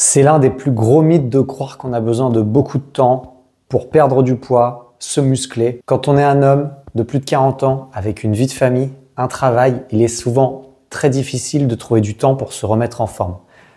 C'est l'un des plus gros mythes de croire qu'on a besoin de beaucoup de temps pour perdre du poids, se muscler. Quand on est un homme de plus de 40 ans avec une vie de famille, un travail, il est souvent très difficile de trouver du temps pour se remettre en forme.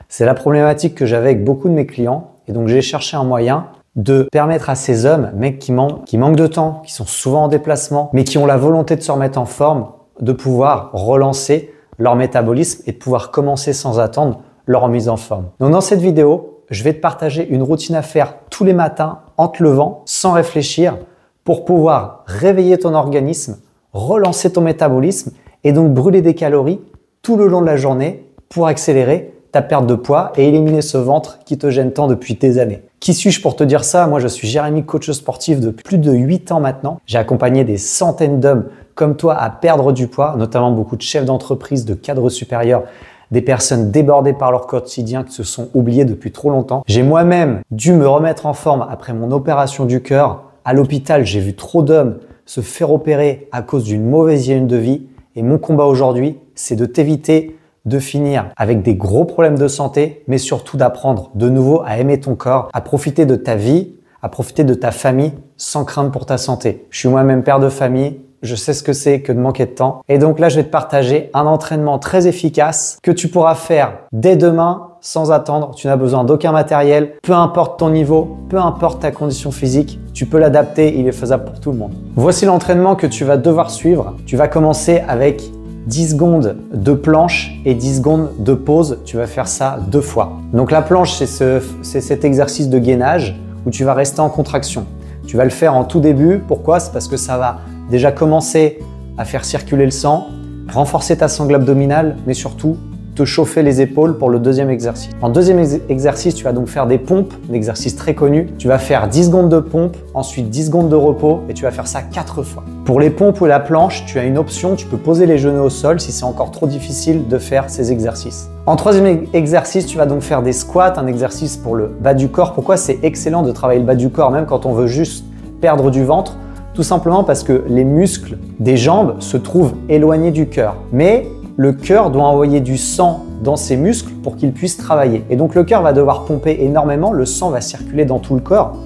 C'est la problématique que j'avais avec beaucoup de mes clients et donc j'ai cherché un moyen de permettre à ces hommes, mecs qui manquent de temps, qui sont souvent en déplacement, mais qui ont la volonté de se remettre en forme, de pouvoir relancer leur métabolisme et de pouvoir commencer sans attendre leur remise en forme. Donc dans cette vidéo, je vais te partager une routine à faire tous les matins en te levant, sans réfléchir, pour pouvoir réveiller ton organisme, relancer ton métabolisme et donc brûler des calories tout le long de la journée pour accélérer ta perte de poids et éliminer ce ventre qui te gêne tant depuis des années. Qui suis-je pour te dire ça? Moi, je suis Jérémy, coach sportif depuis plus de 8 ans maintenant. J'ai accompagné des centaines d'hommes comme toi à perdre du poids, notamment beaucoup de chefs d'entreprise, de cadres supérieurs, des personnes débordées par leur quotidien qui se sont oubliées depuis trop longtemps. J'ai moi-même dû me remettre en forme après mon opération du cœur. À l'hôpital, j'ai vu trop d'hommes se faire opérer à cause d'une mauvaise hygiène de vie. Et mon combat aujourd'hui, c'est de t'éviter de finir avec des gros problèmes de santé, mais surtout d'apprendre de nouveau à aimer ton corps, à profiter de ta vie, à profiter de ta famille sans crainte pour ta santé. Je suis moi-même père de famille, je sais ce que c'est que de manquer de temps. Et donc là, je vais te partager un entraînement très efficace que tu pourras faire dès demain sans attendre. Tu n'as besoin d'aucun matériel, peu importe ton niveau, peu importe ta condition physique, tu peux l'adapter, il est faisable pour tout le monde. Voici l'entraînement que tu vas devoir suivre. Tu vas commencer avec 10 secondes de planche et 10 secondes de pause. Tu vas faire ça 2 fois. Donc la planche, c'est cet exercice de gainage où tu vas rester en contraction. Tu vas le faire en tout début. Pourquoi? C'est parce que ça va déjà commencer à faire circuler le sang, renforcer ta sangle abdominale, mais surtout te chauffer les épaules pour le deuxième exercice. En deuxième exercice, tu vas donc faire des pompes, un exercice très connu. Tu vas faire 10 secondes de pompe, ensuite 10 secondes de repos et tu vas faire ça 4 fois. Pour les pompes ou la planche, tu as une option, tu peux poser les genoux au sol si c'est encore trop difficile de faire ces exercices. En troisième exercice, tu vas donc faire des squats, un exercice pour le bas du corps. Pourquoi c'est excellent de travailler le bas du corps, même quand on veut juste perdre du ventre? Tout simplement parce que les muscles des jambes se trouvent éloignés du cœur. Mais le cœur doit envoyer du sang dans ses muscles pour qu'il puisse travailler. Et donc le cœur va devoir pomper énormément, le sang va circuler dans tout le corps.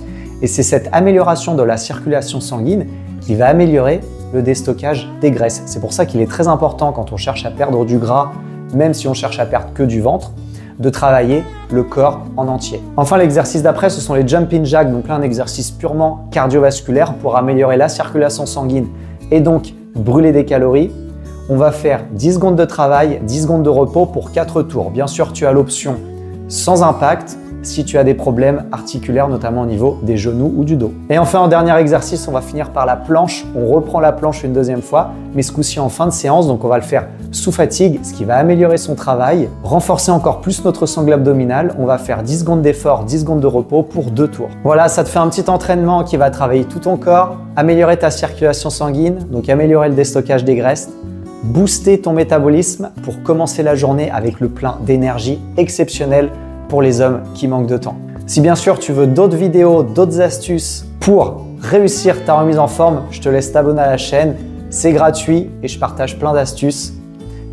Et c'est cette amélioration de la circulation sanguine qui va améliorer le déstockage des graisses. C'est pour ça qu'il est très important quand on cherche à perdre du gras, même si on cherche à perdre que du ventre, de travailler le corps en entier. Enfin, l'exercice d'après, ce sont les jumping jacks. Donc là, un exercice purement cardiovasculaire pour améliorer la circulation sanguine et donc brûler des calories. On va faire 10 secondes de travail, 10 secondes de repos pour 4 tours. Bien sûr, tu as l'option sans impact si tu as des problèmes articulaires, notamment au niveau des genoux ou du dos. Et enfin, en dernier exercice, on va finir par la planche. On reprend la planche une deuxième fois, mais ce coup-ci en fin de séance. Donc, on va le faire sous fatigue, ce qui va améliorer son travail, renforcer encore plus notre sangle abdominale. On va faire 10 secondes d'effort, 10 secondes de repos pour 2 tours. Voilà, ça te fait un petit entraînement qui va travailler tout ton corps, améliorer ta circulation sanguine, donc améliorer le déstockage des graisses, booster ton métabolisme pour commencer la journée avec le plein d'énergie exceptionnel pour les hommes qui manquent de temps. Si bien sûr tu veux d'autres vidéos, d'autres astuces pour réussir ta remise en forme, je te laisse t'abonner à la chaîne. C'est gratuit et je partage plein d'astuces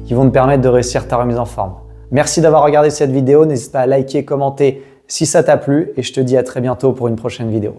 qui vont te permettre de réussir ta remise en forme. Merci d'avoir regardé cette vidéo. N'hésite pas à liker, commenter si ça t'a plu et je te dis à très bientôt pour une prochaine vidéo.